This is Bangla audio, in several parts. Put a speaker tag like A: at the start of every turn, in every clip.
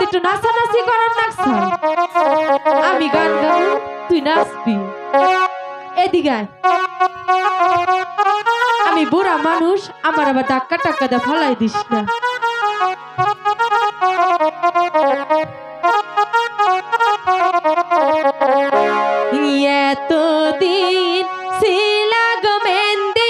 A: একটু নাচানাচি করার নাচা আমি গান গাবো তুই নাচবি এদিকে আয়। আমি বুড়া মানুষ আমার আবার ধাক্কা টাক্কা দিয়ে ফালাই দিস না এতদিন ছিলা গো মেহেন্দি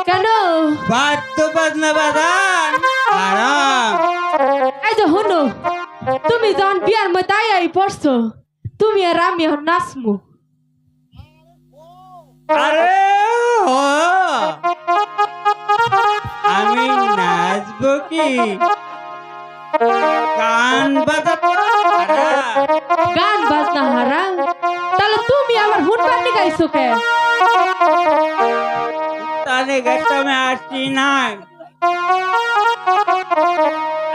A: কেন
B: বাদ্য বাজনা বাজান আরাম
A: এই যে হনো তুমি যখন বিয়ার মধ্যে আই পড়ছো তুমি আর আমি এখন নাচমু
B: আরে ও আমি নাচবো কি গান বাজাবো
A: গান বাজনা হারা তাহলে তুমি আমার হুনবার নিগাইছো কে
B: তানে গাইতে আমি আসছি না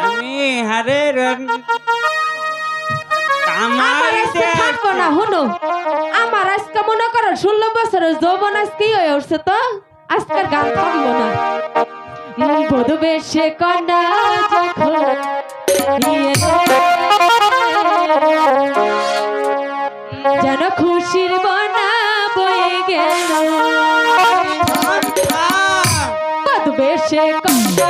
B: আমি হারে
A: থাকবো না হনো আমার আজকে মনে করো 16 বছরের যৌবন আজকেই হয়ে উঠছে তো আজকের গান থাকবো না বধু বেশে কন্যা যখন যেন খুশির বনা বয়ে গেল বধু বেশে কন্যা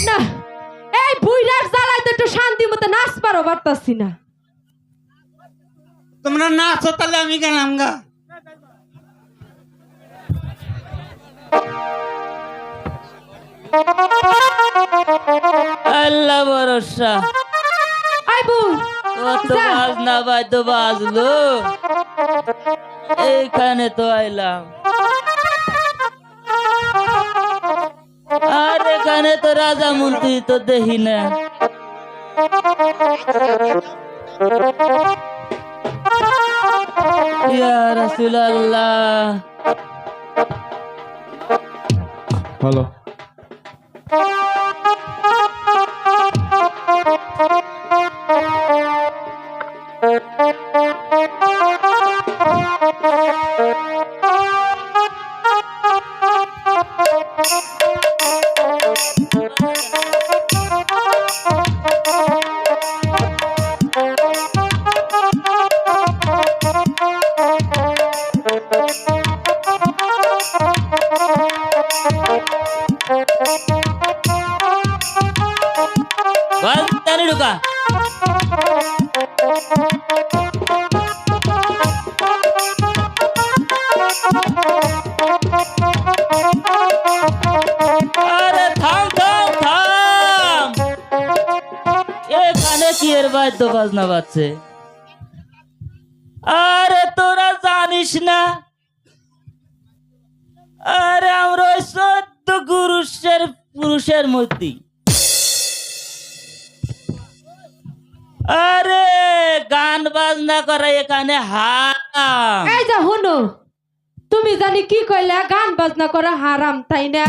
A: না এই বুইড়ার জ্বালায় তো একটু শান্তি মতো নাচ পারো পারতাছি না।
B: তোমরা নাচো তাহলে আমি গেলাম গা।
C: আল্লাহ ভরসা
A: আইবু
C: কত
A: যা।
C: বাজনা বাদ্য বাজলো, এইখানে তো আইলাম। আর এখানে তো রাজা মন্ত্রী তো দেখি না। ইয়া রাসূলুল্লাহ।
D: হ্যালো
C: বল তানি ঢুকা। আরে থাম থাম থাম, এখানে কি এর বাদ্য বাজনা বাজছে? আরে তোরা জানিস না, আরে আমরা ওই 14 পুরুষের মূর্তি। আরে গান বাজনা করে এখানে হারাম।
A: এই যা হুনো, তুমি জানি কি কইলা গান বাজনা করা হারাম তাই না?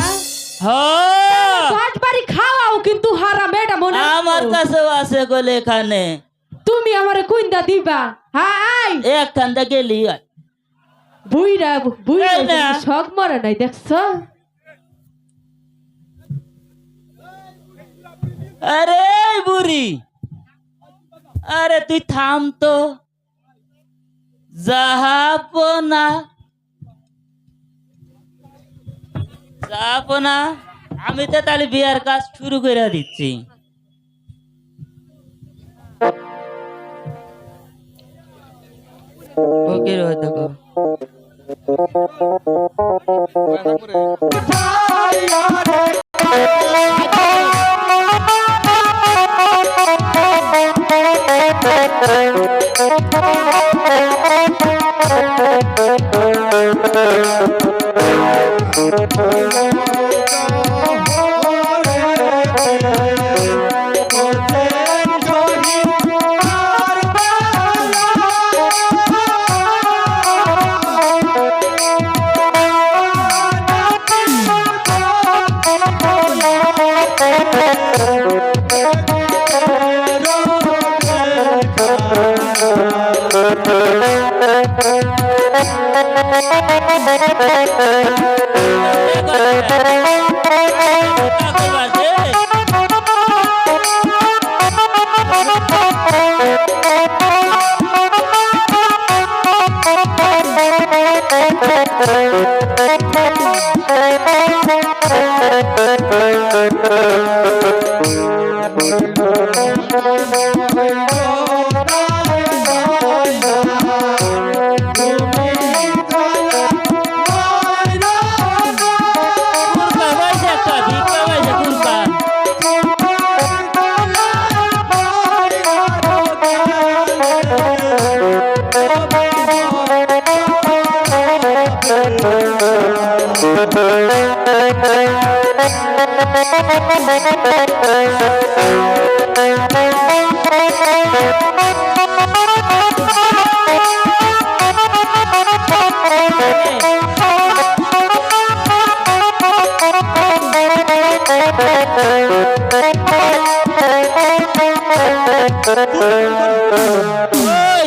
A: পাট বাড়ি খাওয়াও কিন্তু হারাম, এটা মনে রাখো।
C: আমার কাছেও আছে গলে এখানে।
A: তুমি আমারে কুইন্দা দিবা? হাই
C: একখানটা গেলি
A: বুইড়া বুইড়া
C: এই না।
A: শখ মরে নাই দেখছো?
C: আরে এই বুড়ি, আরে তুই থাম তো। জাহাপনা জাহাপনা, আমি তো তাহলে বিয়ার কাজ শুরু করে দিচ্ছি। ওকে হয়তো
D: Thank you.
C: কুরকা বাইছে একটা ভিক্ষা বাইছে কুরকা ওই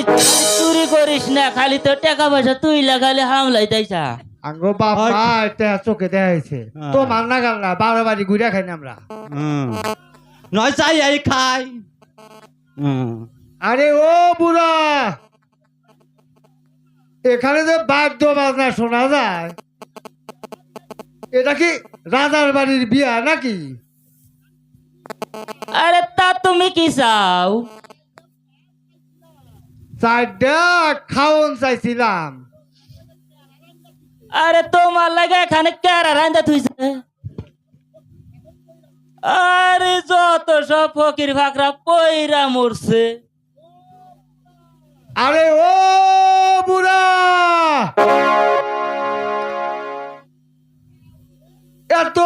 C: চুরি করিস না খালি তো টাকা পয়সা তুই লাগালে হামলাই তাইছা
E: আঙ্গো বাবা এটা চোখে দেখাইছে তো মান্না গেল না বারো বাড়ি ঘুরে খাই না আমরা
B: নয় চাই এই খাই
E: আরে ও বুড়া এখানে যে বাদ্য বাজনা শোনা যায় এটা কি রাজার বাড়ির বিয়া নাকি?
C: আরে তা তুমি কি চাও
E: চারটা খাওন চাইছিলাম।
C: আরে তোমার লাগে এখানে কেরা রান্দা থুইছে আরে যত সব ফকির ফাকরা পয়রা মরছে
E: আরে ও বুড়া এত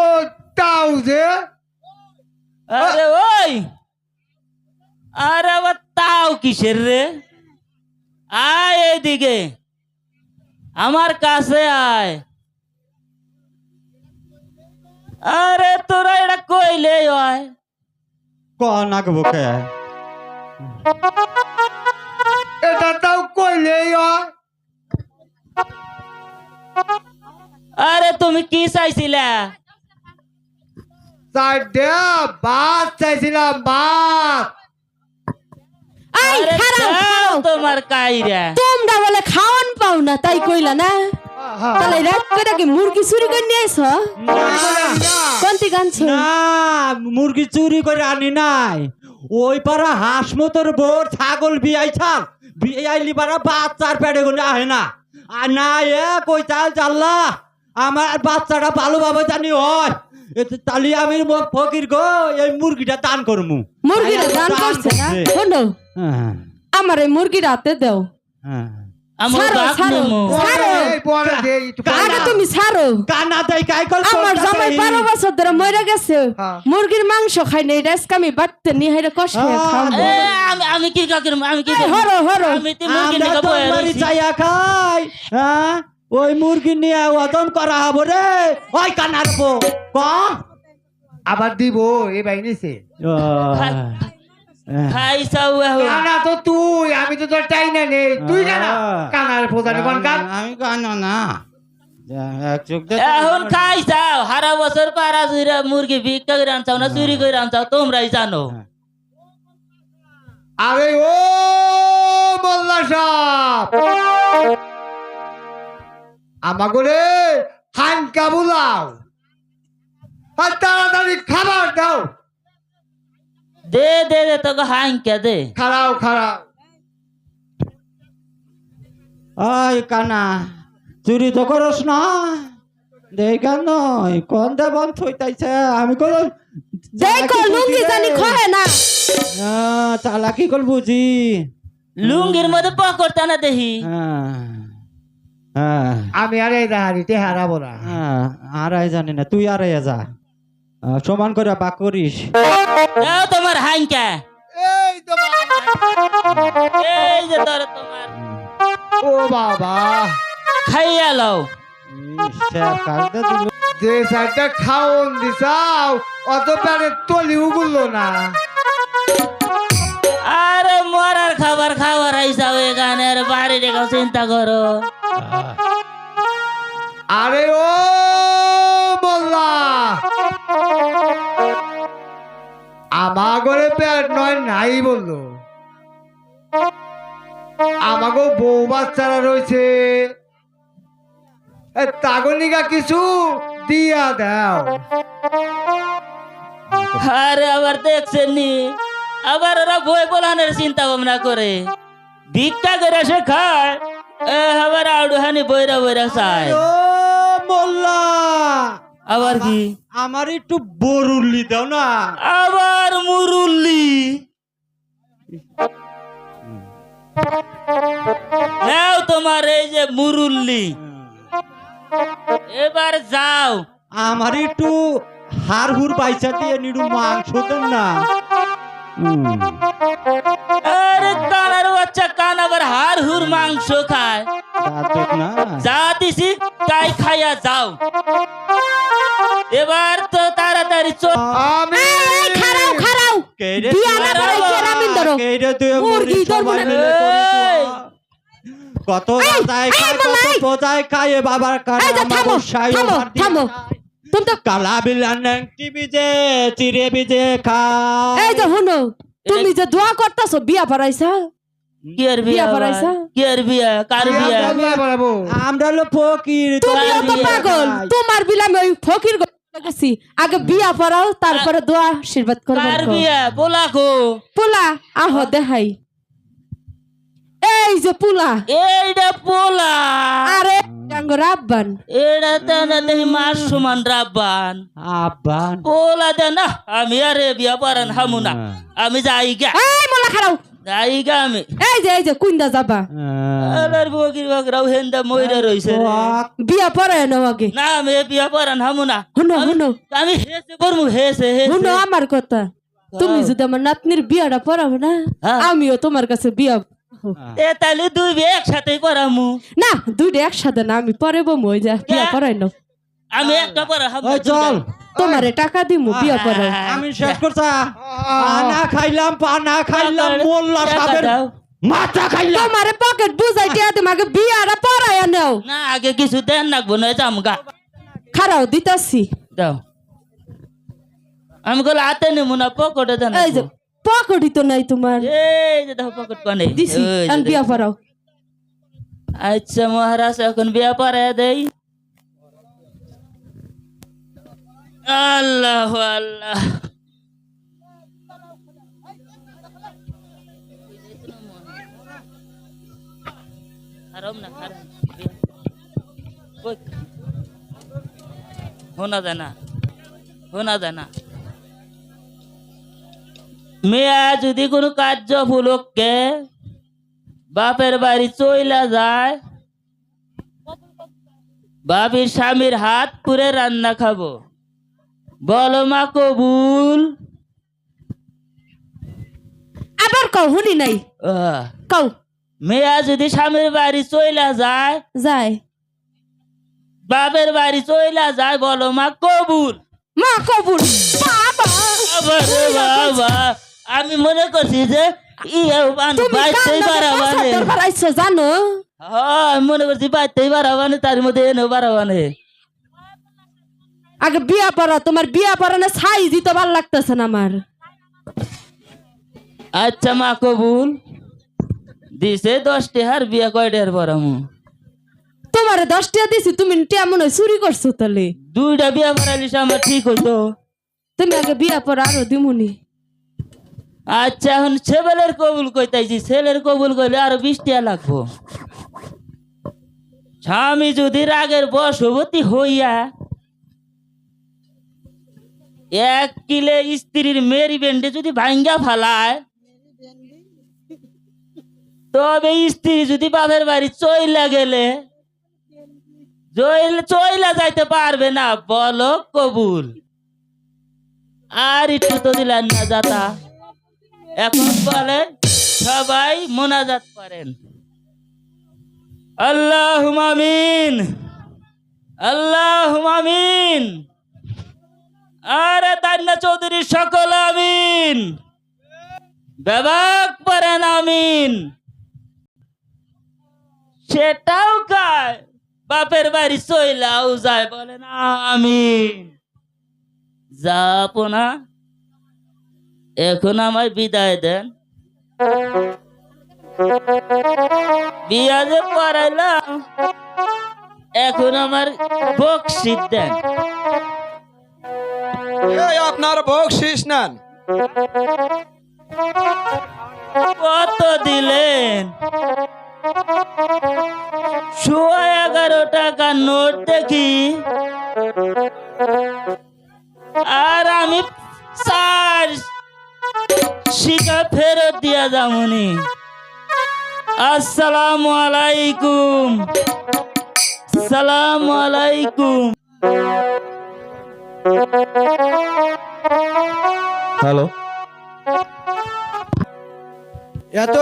E: তাও যে
C: আরে ওই আরে আবার তাও কিসের রে আয় এদিকে আমার কাছে আয় আরে তোরা এটা কইলে হয়
B: কন আঁকবো কে
E: এটা তাও কইলেই হয়।
C: আরে তুমি কি চাইছিলা
E: চারটা ভাত চাইছিলাম ভাত।
A: আই
C: আরে
A: খারাপ
C: দাও তোমার কাইরা
A: তোমরা বলে খাওয়ান পাও না তাই কইলা না তাহলে রাত করে কি মুরগি চুরি করে নিয়ে আইছ কোনটি গানছ
B: না মুরগি চুরি করে আনি নাই ওই পারা হাঁস মতোর বোর ছাগল বিয়াইছাল বিয়াইলি পারা বাচ্চার পেটে গুলো আহে না আর না এ কই চাল জাল্লা আমার বাচ্চাটা ভালোভাবে জানি হয় এতে তালি আমি ফকির গো এই মুরগিটা দান করমু
A: মুরগিটা দান করছে না শোনো
B: হ্যাঁ
A: আমার এই মুরগি রাতে দাও
B: হ্যাঁ
C: আমার
A: ছাড়ো,
C: বাপ
A: ছাড়ো।
C: নেমো
A: ছাড়ো।
E: এই পরে দে একটু
A: আগে তুমি ছাড়ো
B: কানা দেয় কাই কল
A: আমার জামাই 12 বছর ধরে মরে গেছে
E: হ্যাঁ।
A: মুরগির মাংস খাই নাই আজকে আমি বাড়তে নিয়ে হেরে কষ্ট হয়ে খাবো
C: এ, আমি কি কাকির আমি কি
A: এই, হরো হরো
C: আমি তো মুরগি
B: আমরা
C: নিয়ে
B: তো
C: বয়ে
B: মারি
C: রইছি।
B: চাইয়া খাই হ্যাঁ ওই মুরগি নিয়ে ওদম করা হবো রে ওই কানার পো ক
E: আবার দিব এই ভাই নিছে
C: খাইছাও এখন
E: কানা তো তুই আমি তো তোর টাই না নেই তুই জানা কানার ফোজানি কোন কান
B: আমি কানো না এক চোখ দে
C: এখন খাইছাও হারা বছর পারা চুরি মুরগি ভিক্ষা করে আনছাও না চুরি করে আনছাও তোমরাই জানো
E: আরে ও মোল্লা সাহেব আমাগরে হানকা বুলাও আর তাড়াতাড়ি খাবার দাও।
C: দে দে দে তোকে হাঙ্কা দে
E: খারাও খারাও
B: ওই কানা চুরি তো করস না দেখা নয় কোন দেবন থইতাইছে আমি কল
A: দেখো লুঙ্গি জানি খরে না
B: চালাকি কল বুঝি
C: লুঙ্গির মধ্যে পকড়তা না দেখি
E: আমি আর এই দাহারিতে হারাবো না।
B: আড়াই জানি না তুই আড়াই যা সমান করে বাক করিস
C: দাও তোমার হাঙ্কা
E: এই তো
C: এই যে তোর তোমার
E: ও বাবা
C: খাইয়া লও
E: যে সাইডটা খাওন দিছাও অত পেটে তলি উগুলো না।
C: আরে মরার খাবার খাবার আইসাও এখানে আর বাড়ি রেখে চিন্তা করো
E: আরে ও মোল্লা আমাগরে পেট নয় নাই বললো আমাগো বউ বাচ্চারা রয়েছে তাগনিকা কিছু দিয়া দাও।
C: আরে আবার দেখছেন নি আবার ওরা বই বলানোর চিন্তা ভাবনা করে ভিক্ষা করে সে খায় আবার আউডুহানি বইরা বইরা চায়
B: ও মোল্লা,
C: আবার কি
B: আমার একটু বরুল্লি দাও না।
C: আবার মুরুল্লি নাও তোমার এই যে মুরুল্লি এবার যাও
B: আমার একটু হাড় হুড় পয়সা দিয়ে নিডু মাংস দেন না।
C: আরে কানার বাচ্চা কান আবার হাড় হুর মাংস খায়
B: না
C: যা দিছি তাই খাইয়া যাও এবার তো তাড়াতাড়ি চল
E: আমি
A: খারাও খারাও বিয়া না করে কেরামিন ধরো মুরগি ধরবো না।
B: কত রাজায় খায় কত প্রজায় খায় এ বাবার কানে
A: এই যে
B: আমার
A: থামো
B: গোসাই
A: থামো
B: ওভার দিয়ে
A: থামো
B: খায়।
A: তুমি তো
B: কালা বিলান ন্যাংটি বিজে চিড়ে বিজে খায়।
A: এই যে শুনো তুমি যে দোয়া করতেছো বিয়া পড়াইছা
C: কি আর
A: বিয়া
C: বিয়া
A: পড়াইছা?
C: কি আর বিয়া কার বিয়া
E: বিয়া পড়াবো।
B: আমরা হলো ফকির
A: তুমিও তো
C: বিয়া
A: পাগল
B: খাই।
A: তোমার বিলামে ওই ফকির গেছি আগে বিয়া পড়াও তারপরে দোয়া আশীর্বাদ করবে
C: কার বিয়া বলা কো
A: পোলা আহ দেখাই এই যে পোলা
C: এইটা পোলা
A: আরে ডাঙ্গর আব্বান
C: এটা তো না দেখি মাস সমান রাব্বান
B: আব্বান
C: পোলা দে না আমি আরে বিয়া পড়ান হামু না আমি যাই গা
A: এই মোলা খারাও
C: যাই গা আমি
A: এই যে কুইন্দা যাবা
C: আলার বকির বকরাও হেন্দা মইরা রইছে রে।
A: বিয়া পড়ায় নাও আগে
C: না আমি বিয়া পড়ান হামু না
A: শুনো শুনো
C: আমি হেসে করমু হেসে
A: শুনো
C: হেসে
A: আমার কথা তুমি যদি আমার নাতনির বিয়াটা পড়াবো না
C: হ্যাঁ।
A: আমিও তোমার কাছে বিয়া
C: এ তাহলে দুই বিয়ে একসাথে পড়ামু
A: না দুইটা একসাথে না আমি পরে বমু ওই যা বিয়া পড়াই নাও
C: আমি একটা পড়া হামু
B: ওই চল
A: তোমারে টাকা দিমু বিয়া পড়াও
B: আমি শেষ করছা পানা খাইলাম পানা খাইলাম মোল্লা সাহেবের
C: দাও
B: মাথা খাইলাম।
A: তোমারে পকেট বুঝাই দিয়া তোমাকে বিয়াটা পড়াইয়া নাও
C: না আগে কিছু দেন নাকবো না জামগা
A: খারাও দিতাছি
C: দাও আমি গেলে হাতে নেবো না পকেটে দেন
A: এই যে পকেটই তো নাই তোমার
C: এই যে দেখো পকেট কোনে
A: দিছি আন বিয়া পড়াও
C: আচ্ছা মহারাজ এখন বিয়া পড়ায় দেই আল্লাহ আল্লাহ হারাম না হারাম হোনা দেনা হোনা দেনা মেয়া যদি কোনো কার্য উপলক্ষে বাপের বাড়ি চইলা যায় বাবির স্বামীর হাত পুরে রান্না খাবো বলো মা কবুল
A: আবার কও শুনি নাই কও
C: মেয়া যদি স্বামীর বাড়ি চইলা যায়
A: যায়
C: বাপের বাড়ি চইলা যায় বলো মা কবুল
A: মা কবুল বাবা
C: বাবা রে বাবা আমি মনে করছি যে ইয়ে
A: তুমি
C: বাইতেই বাড়াবানে
A: পারাইছো জানো
C: হ্যাঁ আমি মনে করছি বাইতেই বাড়াবানে তার মধ্যে এনেও বাড়াবানে
A: আগে বিয়া পড়া তোমার বিয়া পড়ানো ছাই দিতে ভাল লাগতেছে না আমার
C: আচ্ছা মা কবুল দিছে 10 টাকার বিয়া কয় টাকার পড়ামু
A: তোমারে 10 টাকা দিছি তুমি তেমন চুরি করছো তাহলে
C: দুইটা বিয়া পড়ালিস আমার ঠিক হইতো
A: তুমি আগে বিয়া পড়া আরো দিমুনি
C: আচ্ছা এখন ছেলের কবুল কইতাইছি ছেলের কবুল কইলে আরো 20 টাকা লাগবো স্বামী যদি রাগের বশবর্তী হইয়া 1 কিলো স্ত্রীর মেরি বেন্ডে যদি ভাঙ্গা ফালায় তবে স্ত্রী যদি বাপের বাড়ি চইলা গেলে চইলা যাইতে পারবে না বলো কবুল আর একটু তো দিলেন না যাতা এখন বলেন সবাই মোনাজাত করেন আল্লাহুম্মা আমিন আল্লাহুম্মা আমিন আরে তান্না চৌধুরী সকল আমিন বেবাক পড়েন আমিন সেটাও কায় বাপের বাড়ি চইলাও যায় বলেন আমিন যাবো না এখন আমায় বিদায় দেন বিয়া যে পড়াইলাম এখন আমার বকশিস দেন
F: এই আপনার বকশিস নেন।
C: কত দিলেন? 11.5 টাকা নোট দেখি, আর আমি 4 শিকা ফেরত দিয়া যামনি। আসসালামু আলাইকুম। সালামু আলাইকুম।
D: হ্যালো,
E: এত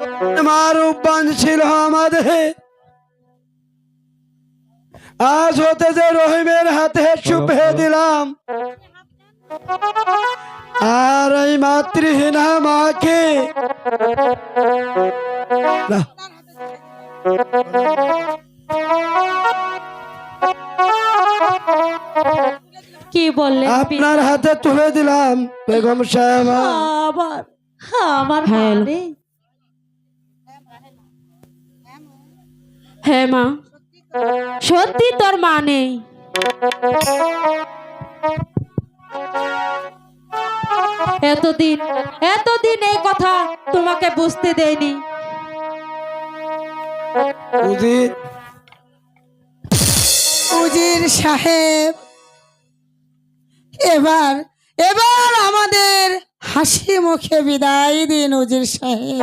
E: মারুবান ছিল আমাদের, আজ হতে যে রহিমের হাতে সুপে দিলাম, আর এই মাতৃহীনা মাকে না,
A: কি বললেন?
E: আপনার হাতে তুলে দিলাম বেগম সাহেবা।
A: আবার আমার মানে হ্যাঁ মা, সত্যি তোর মা নেই। এতদিন এই কথা তোমাকে বুঝতে দেয়নি।
E: উজির
G: উজির সাহেব, এবার এবার আমাদের হাসি মুখে বিদায় দিন উজির সাহেব।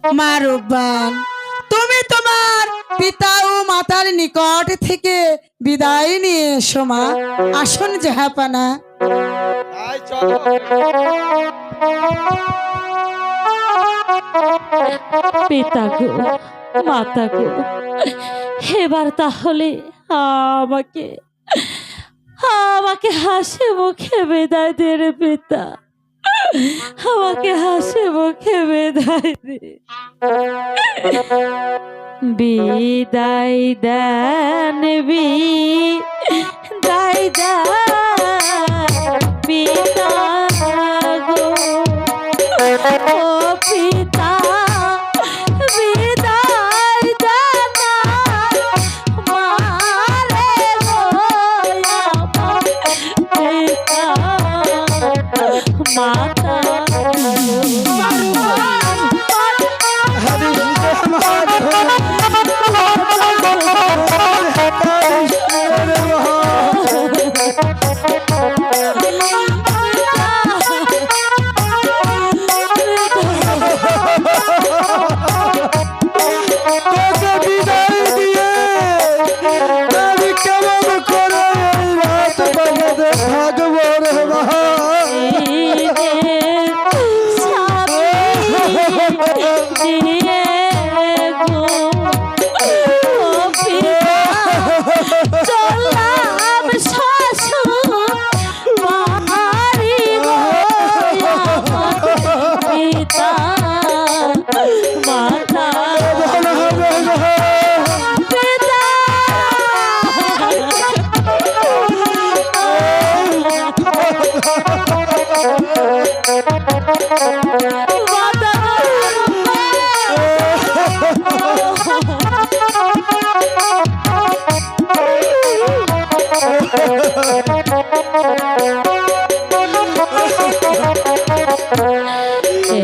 G: মা রূপবান, তুমি তোমার পিতা ও মাতার নিকট থেকে বিদায় নিয়ে এসো মা। আসুন জাহাপানা।
F: তাই চলো।
A: পিতা গো, মাতা গো, এবার তাহলে আমাকে আমাকে হাসি মুখে বিদায় দে রে পিতা, আমাকে হাসি মুখে বিদায় দে। বিদায় দেন, বিদায় দেন পিতা গো, ও পিতা বিদায় দেন মারে গো, আমার পিতা মাতা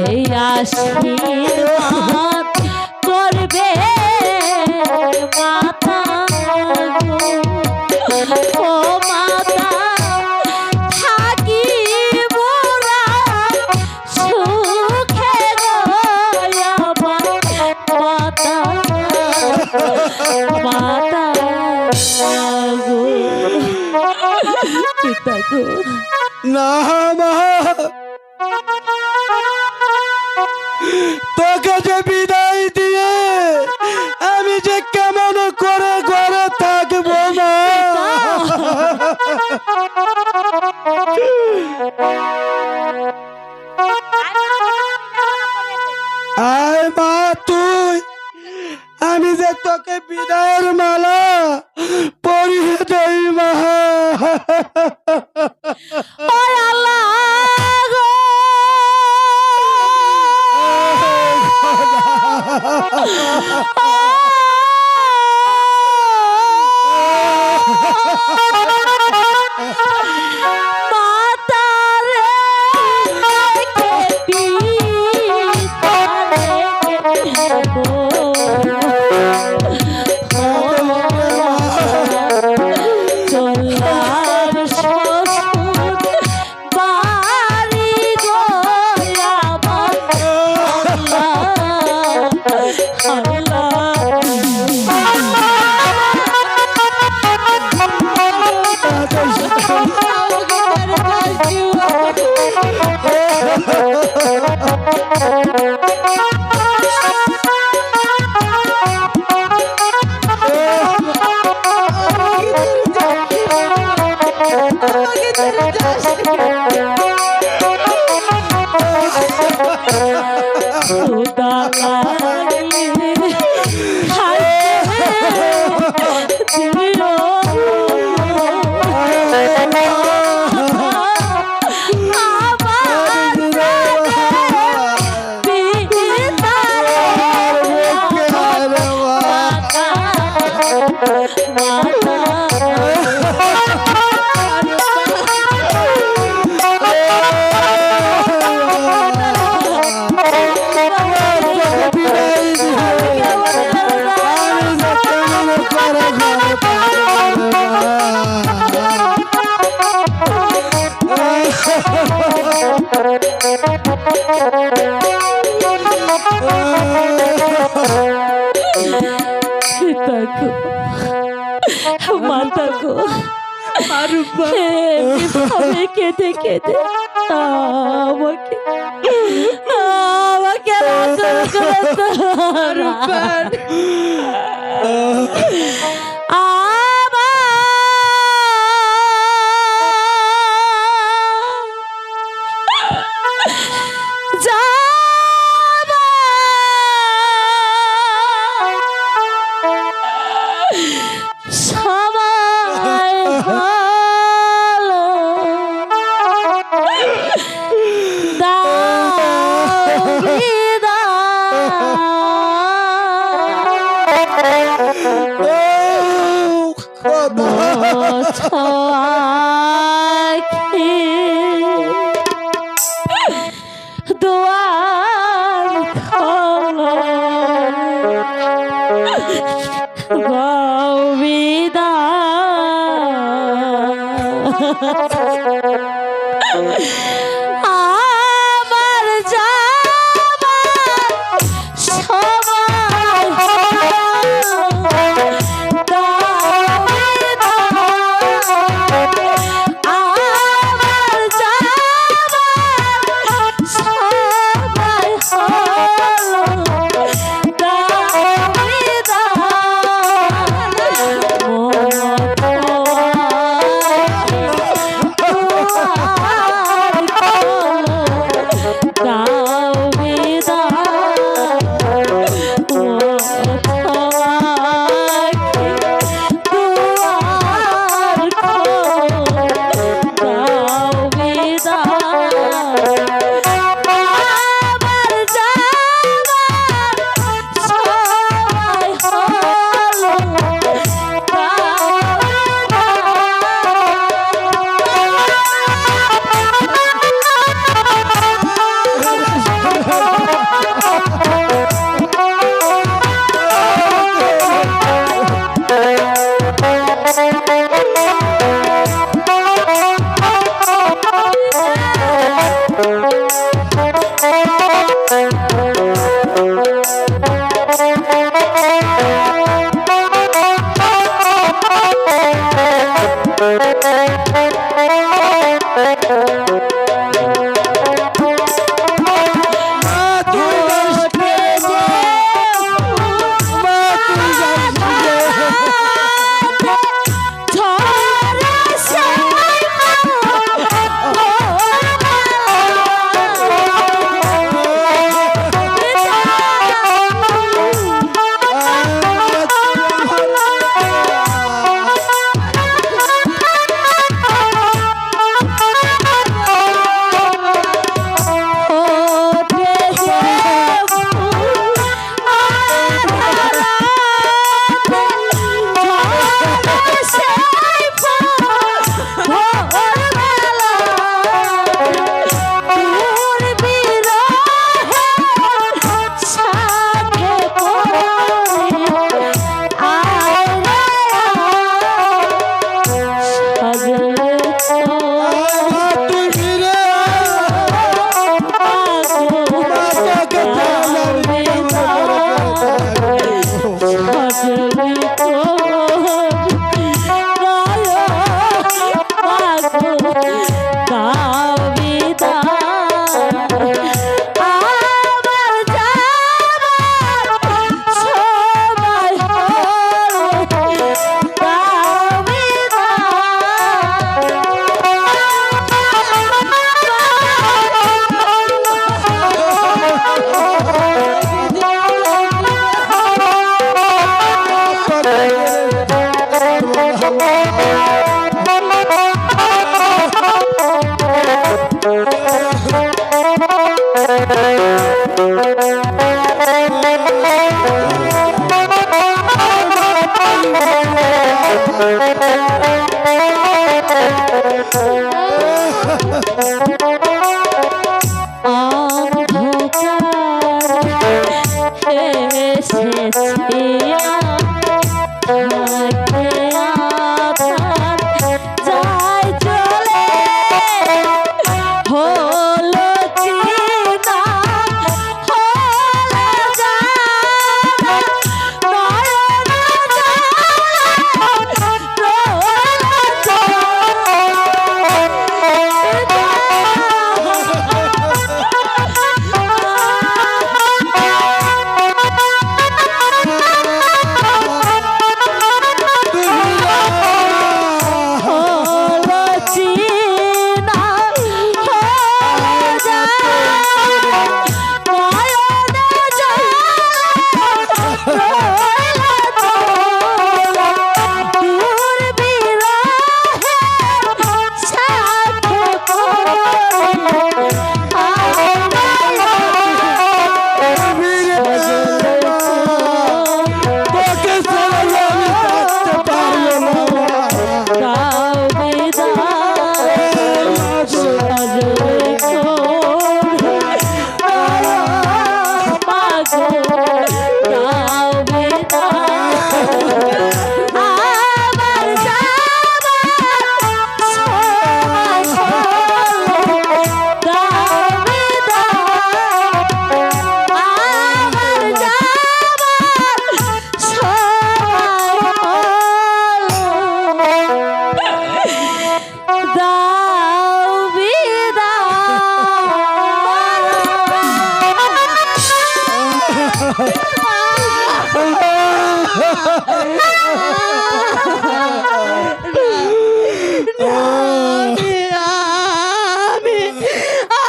A: এই আশীর্বাদ করবে মাতা গো, ও মাতা থাকি মোরা সুখে গো, আমার মাতা মাতা গো, পিতা গো।
E: না মা, তোকে যে বিদায় দিয়ে আমি যে কেমন করে ঘরে থাকবো মা। আয় মা তুই, আমি যে তোকে বিদায়ের মালা পরিয়ে দেই মা।
A: ওই আল্লাহ গো, খোদা লাগে খাইতে দিও মাতাকো এভাবে কেঁদে কেঁদে আমাকে আমাকে আমার যাবার সময় আমার যাবার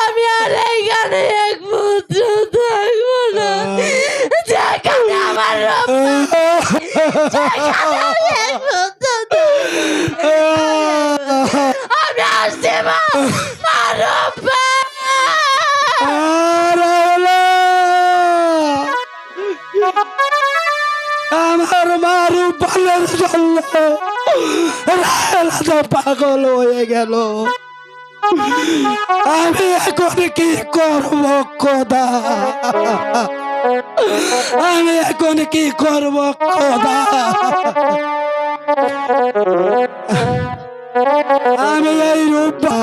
A: আমি আর এইখানে এক পুত্র থাকবো না, যেখানে আমার রব্বা, যেখানে আমি এক পুত্র থাকবো। আমি আসছি মা, মা রব্বা।
E: আমার মারু পালের জন্য পাগল হয়ে গেল। আমি এখন কি করব খোদা? আমি এখন কি করব খোদা? আমি এই রূপা